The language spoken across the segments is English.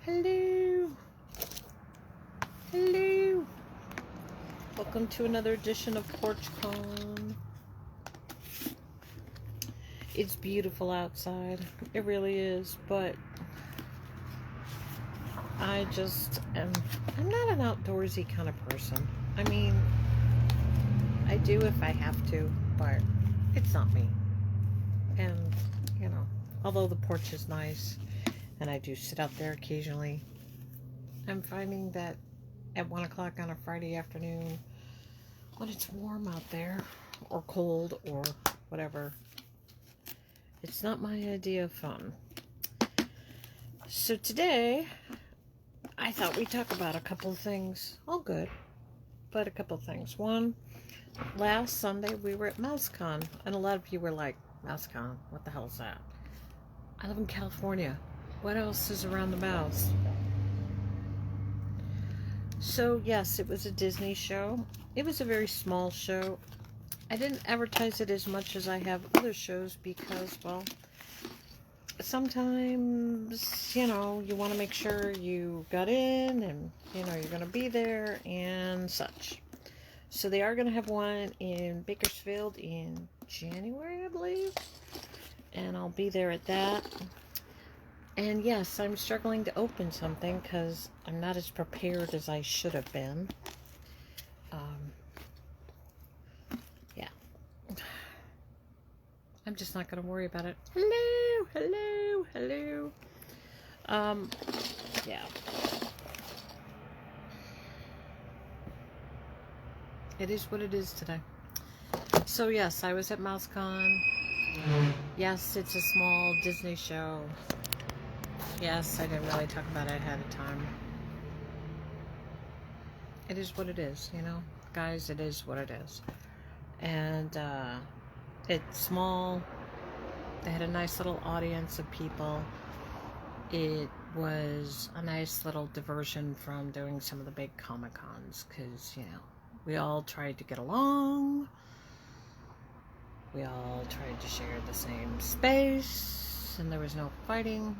Hello. Hello. Welcome to another edition of PorchCon. It's beautiful outside. It really is, but I'm not an outdoorsy kind of person. I mean, I do if I have to, but it's not me. And, although the porch is nice, and I do sit out there occasionally, I'm finding that at 1 o'clock on a Friday afternoon, when it's warm out there, or cold, or whatever, it's not my idea of fun. So today, I thought we'd talk about a couple of things. All good, but a couple of things. One, last Sunday we were at MouseCon, and a lot of you were like, MouseCon, what the hell is that? I live in California. What else is around the mouse? So yes, it was a Disney show. It was a very small show. I didn't advertise it as much as I have other shows because, well, sometimes, you want to make sure you got in and, you're going to be there and such. So they are going to have one in Bakersfield in January, I believe. And I'll be there at that. And yes, I'm struggling to open something because I'm not as prepared as I should have been. Yeah. I'm just not going to worry about it. Hello, hello, hello. Yeah. It is what it is today. So yes, I was at MouseCon. Yes, it's a small Disney show. Yes, I didn't really talk about it ahead of time. It is what it is, Guys, it is what it is. And it's small. They had a nice little audience of people. It was a nice little diversion from doing some of the big Comic-Cons because, we all tried to get along. We all tried to share the same space, and there was no fighting.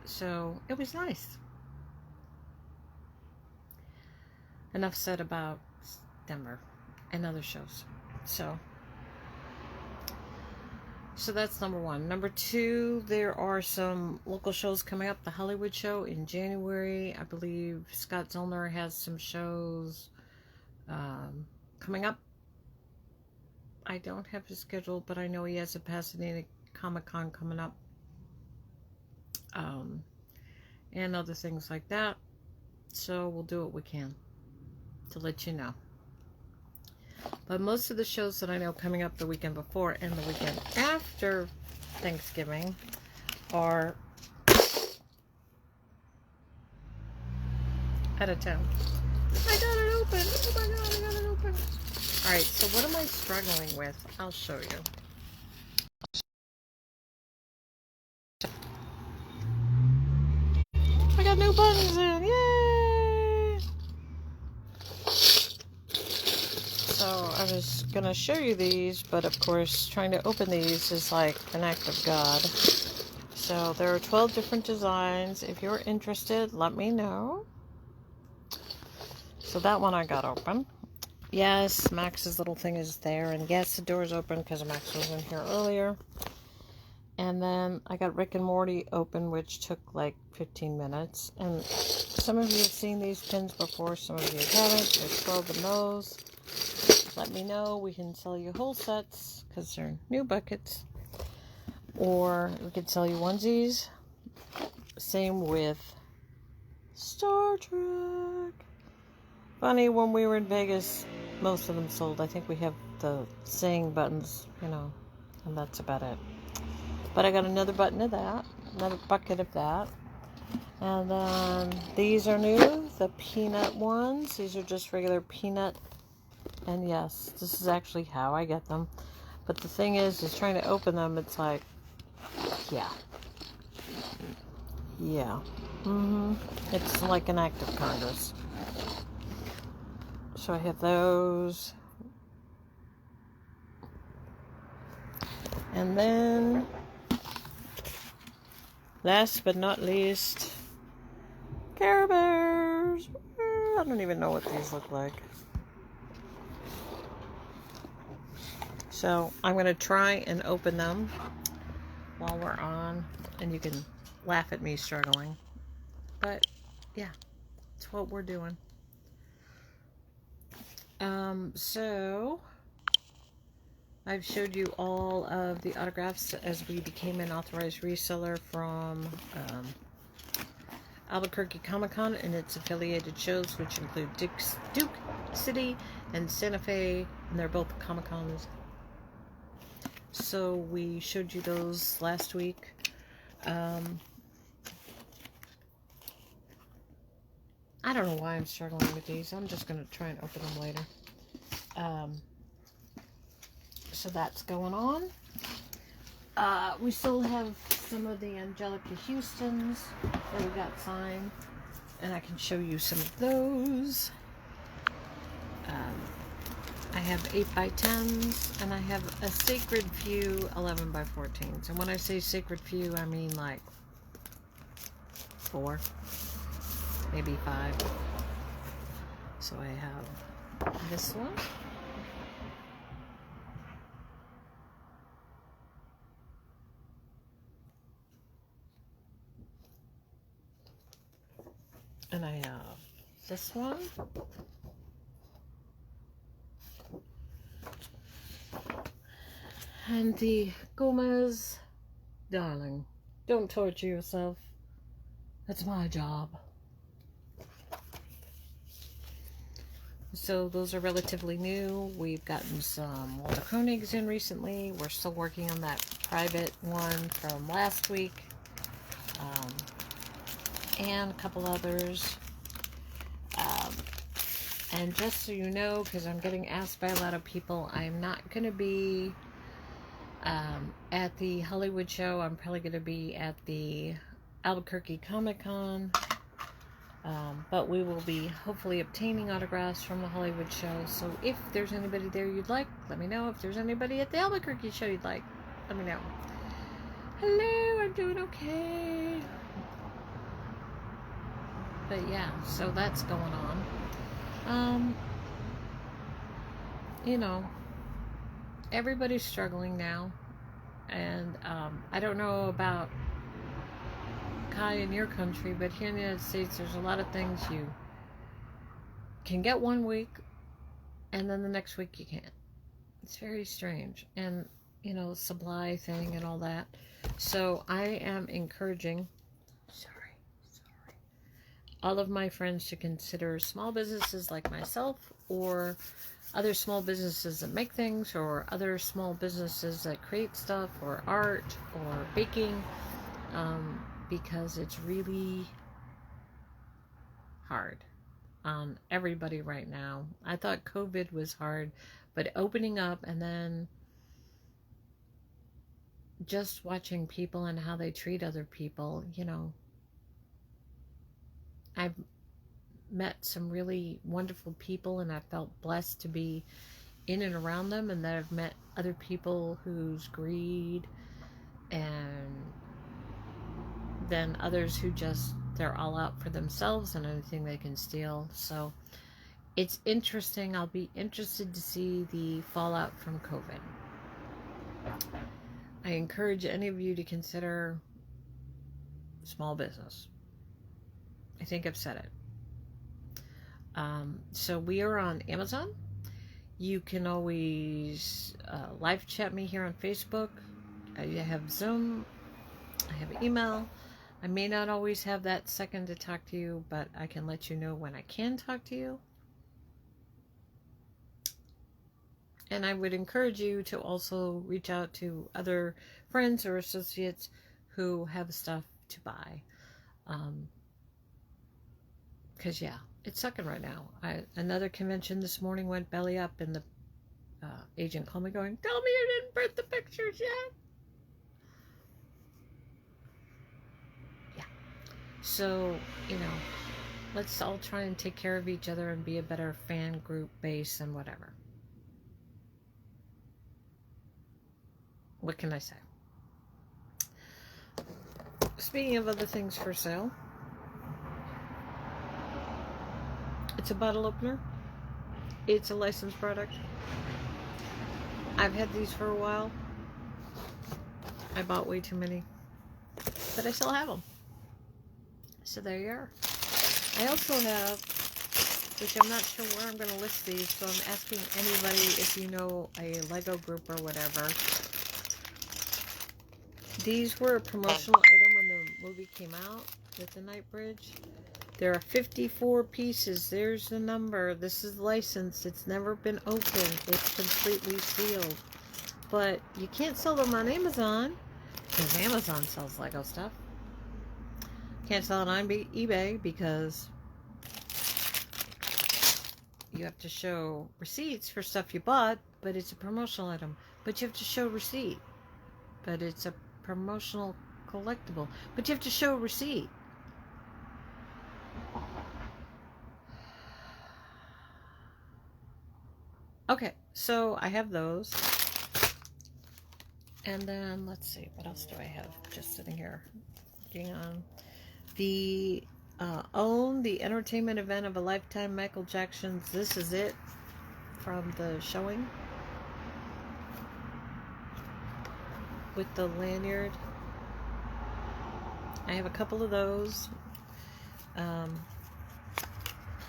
So it was nice. Enough said about Denver and other shows. So that's number one. Number two, there are some local shows coming up. The Hollywood show in January. I believe Scott Zellner has some shows coming up. I don't have his schedule, but I know he has a Pasadena Comic-Con coming up. And other things like that. So we'll do what we can to let you know. But most of the shows that I know coming up the weekend before and the weekend after Thanksgiving are out of town. I got it open. Oh my god, I got it open. Alright, so what am I struggling with? I'll show you. I got new buttons in. Yay! So I was going to show you these, but of course trying to open these is like an act of God. So there are 12 different designs. If you're interested, let me know. So that one I got open. Yes, Max's little thing is there. And yes, the door's open because Max was in here earlier. And then I got Rick and Morty open, which took like 15 minutes. And some of you have seen these pins before, some of you haven't. There's 12 of those. Let me know. We can sell you whole sets because they're new buckets. Or we could sell you onesies. Same with Star Trek. Funny, when we were in Vegas, most of them sold. I think we have the sing buttons, and that's about it. But I got another button of that, another bucket of that. And then these are new, the peanut ones. These are just regular peanut. And yes, this is actually how I get them. But the thing is trying to open them, it's like, yeah. It's like an act of Congress. So I have those. And then, last but not least, Care Bears. I don't even know what these look like. So I'm going to try and open them while we're on. And you can laugh at me struggling. But yeah, it's what we're doing. So I've showed you all of the autographs as we became an authorized reseller from Albuquerque Comic-Con and its affiliated shows, which include Duke City and Santa Fe, and they're both Comic-Cons. So we showed you those last week. I don't know why I'm struggling with these. I'm just going to try and open them later. So that's going on. We still have some of the Angelica Houstons that we got signed, and I can show you some of those. I have 8x10s, and I have a Sacred Few 11x14s. And when I say Sacred Few, I mean like 4, maybe 5. So I have this one. And I have this one. And the Gomez, darling, don't torture yourself. That's my job. So those are relatively new. We've gotten some Walter Koenigs in recently. We're still working on that private one from last week. And a couple others. And just so you know, because I'm getting asked by a lot of people, I'm not going to be at the Hollywood show. I'm probably going to be at the Albuquerque Comic-Con. But we will be hopefully obtaining autographs from the Hollywood show. So if there's anybody there you'd like, let me know. If there's anybody at the Albuquerque show you'd like, let me know. Hello, I'm doing okay. But yeah, so that's going on. You know, everybody's struggling now. And I don't know about Kai in your country, but here in the United States, there's a lot of things you can get one week, and then the next week you can't. It's very strange. And, you know, supply thing and all that. So I am encouraging all of my friends to consider small businesses like myself, or other small businesses that make things, or other small businesses that create stuff, or art, or baking, because it's really hard on everybody right now. I thought COVID was hard, but opening up and then just watching people and how they treat other people, you know, I've met some really wonderful people, and I felt blessed to be in and around them, and that I've met other people whose greed, and then others who just, they're all out for themselves and anything they can steal. So it's interesting. I'll be interested to see the fallout from COVID. I encourage any of you to consider small business. I think I've said it. So we are on Amazon. You can always live chat me here on Facebook. I have Zoom. I have email. I may not always have that second to talk to you, but I can let you know when I can talk to you. And I would encourage you to also reach out to other friends or associates who have stuff to buy. Because, yeah, it's sucking right now. Another convention this morning went belly up, and the agent called me going, "Tell me you didn't print the pictures yet." Yeah. So, you know, let's all try and take care of each other and be a better fan group base and whatever. What can I say? Speaking of other things for sale, It's a bottle opener. It's a licensed product. I've had these for a while. I bought way too many, but I still have them. So there you are. I also have, which I'm not sure where I'm going to list these, so I'm asking anybody if you know a Lego group or whatever. These were a promotional item when the movie came out with the Night Bridge. There are 54 pieces. There's the number. This is licensed. It's never been opened. It's completely sealed. But you can't sell them on Amazon, because Amazon sells Lego stuff. Can't sell it on eBay because you have to show receipts for stuff you bought, but it's a promotional item. But you have to show receipt. But it's a promotional collectible. But you have to show receipt. Okay, so I have those. And then, let's see, what else do I have just sitting here? Looking on the OWN, the entertainment event of a lifetime, Michael Jackson's This Is It, from the showing. With the lanyard. I have a couple of those.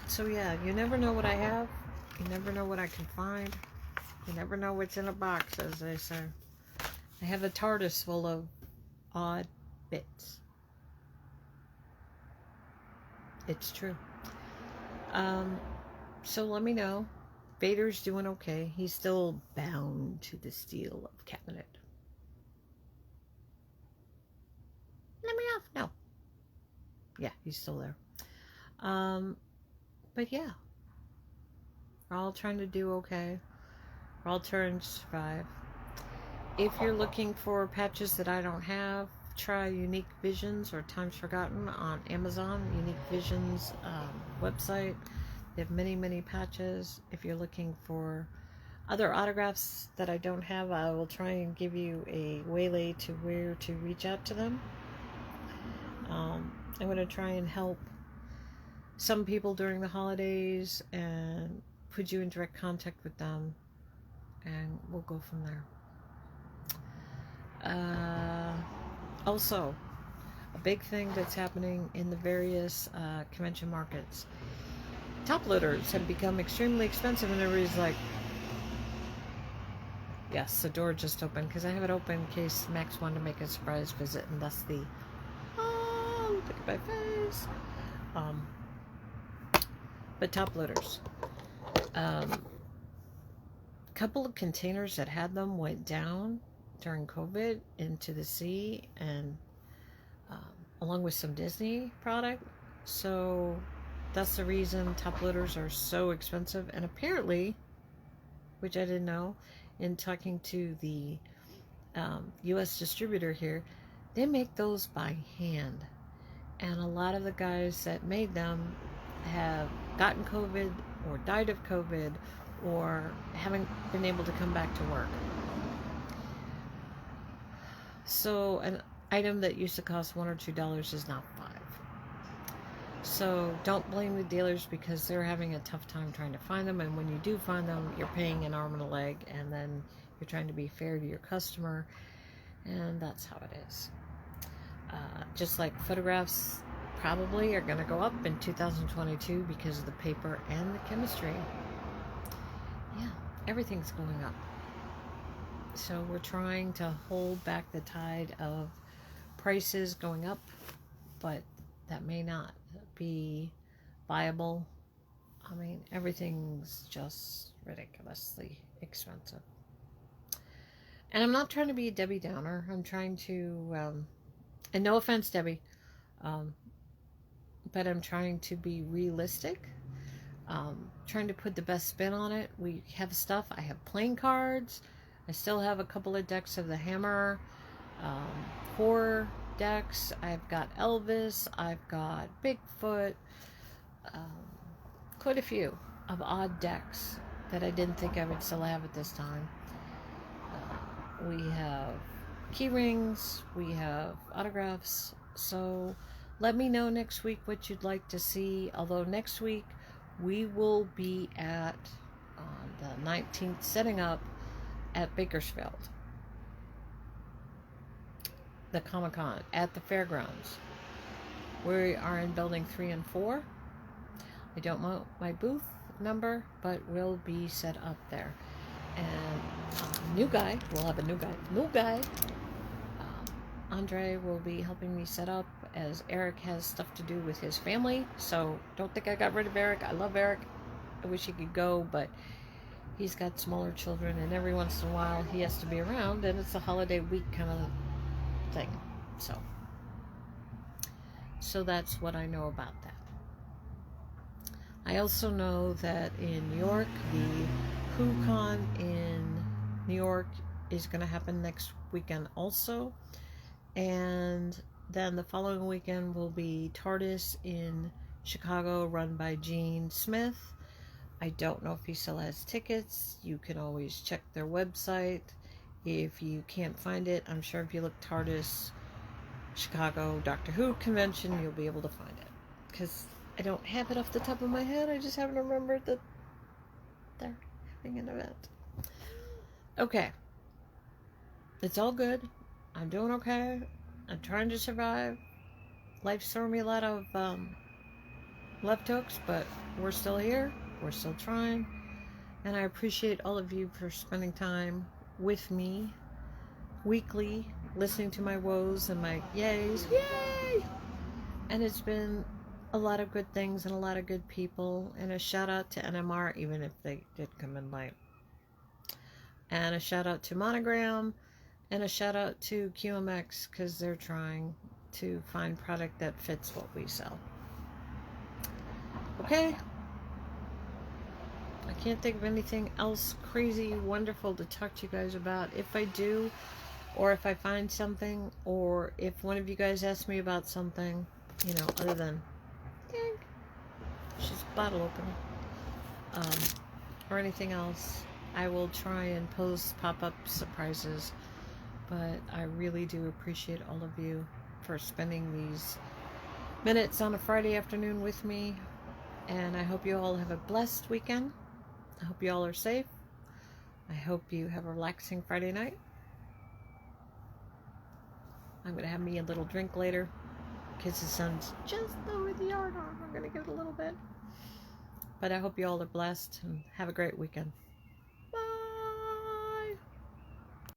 So yeah, you never know what I have. You never know what I can find. You never know what's in a box, as they say. I have a TARDIS full of odd bits. It's true. So let me know. Vader's doing okay. He's still bound to the steel of cabinet. Let me off. No. Yeah, he's still there. But yeah. We're all trying to do okay. We're all trying to survive. If you're looking for patches that I don't have, try Unique Visions or Times Forgotten on Amazon. Unique Visions website. They have many, many patches. If you're looking for other autographs that I don't have, I will try and give you a waylay to where to reach out to them. I'm going to try and help some people during the holidays and put you in direct contact with them, and we'll go from there. Also, a big thing that's happening in the various convention markets. Top loaders have become extremely expensive, and everybody's like, yes, the door just opened, because I have it open in case Max wanted to make a surprise visit, and thus the, oh, look at my face. But top loaders. Couple of containers that had them went down during COVID into the sea, and along with some Disney product. So that's the reason top loaders are so expensive. And apparently, which I didn't know, in talking to the US distributor here, they make those by hand. And a lot of the guys that made them have gotten COVID or died of COVID or haven't been able to come back to work. So an item that used to cost $1 or $2 is now $5. So don't blame the dealers, because they're having a tough time trying to find them, and when you do find them, you're paying an arm and a leg, and then you're trying to be fair to your customer, and that's how it is. Just like photographs probably are going to go up in 2022 because of the paper and the chemistry. Yeah, everything's going up. So we're trying to hold back the tide of prices going up, but that may not be viable. I mean, everything's just ridiculously expensive. And I'm not trying to be a Debbie Downer. I'm trying to, and no offense, Debbie, but I'm trying to be realistic. Trying to put the best spin on it. We have stuff. I have playing cards. I still have a couple of decks of the Hammer horror decks. I've got Elvis. I've got Bigfoot. Quite a few of odd decks that I didn't think I would still have at this time. We have key rings. We have autographs. So let me know next week what you'd like to see. Although next week we will be at on the 19th setting up at Bakersfield, the Comic-Con at the fairgrounds. We are in building 3 and 4. I don't know my booth number, but we'll be set up there. And we'll have a new guy. Andre will be helping me set up, as Eric has stuff to do with his family. So don't think I got rid of Eric. I love Eric. I wish he could go, but he's got smaller children, and every once in a while he has to be around, and it's a holiday week kind of thing. So that's what I know about that. I also know that in New York, the PorchCon in New York is going to happen next weekend also. And then the following weekend will be TARDIS in Chicago, run by Gene Smith. I don't know if he still has tickets. You can always check their website. If you can't find it, I'm sure if you look TARDIS Chicago Doctor Who convention, you'll be able to find it. Because I don't have it off the top of my head. I just haven't remembered that they're having an event. Okay. It's all good. I'm doing okay. I'm trying to survive. Life's throwing me a lot of left hooks, but we're still here. We're still trying. And I appreciate all of you for spending time with me weekly, listening to my woes and my yays. Yay! And it's been a lot of good things and a lot of good people. And a shout out to NMR, even if they did come in late. And a shout out to Monogram. And a shout out to QMX, because they're trying to find product that fits what we sell. Okay. I can't think of anything else crazy, wonderful to talk to you guys about. If I do, or if I find something, or if one of you guys asks me about something, you know, other than, she's a bottle opener, or anything else, I will try and post pop-up surprises. But I really do appreciate all of you for spending these minutes on a Friday afternoon with me. And I hope you all have a blessed weekend. I hope you all are safe. I hope you have a relaxing Friday night. I'm going to have me a little drink later. Because the sun's just over the yard arm. I'm going to get a little bit. But I hope you all are blessed and have a great weekend.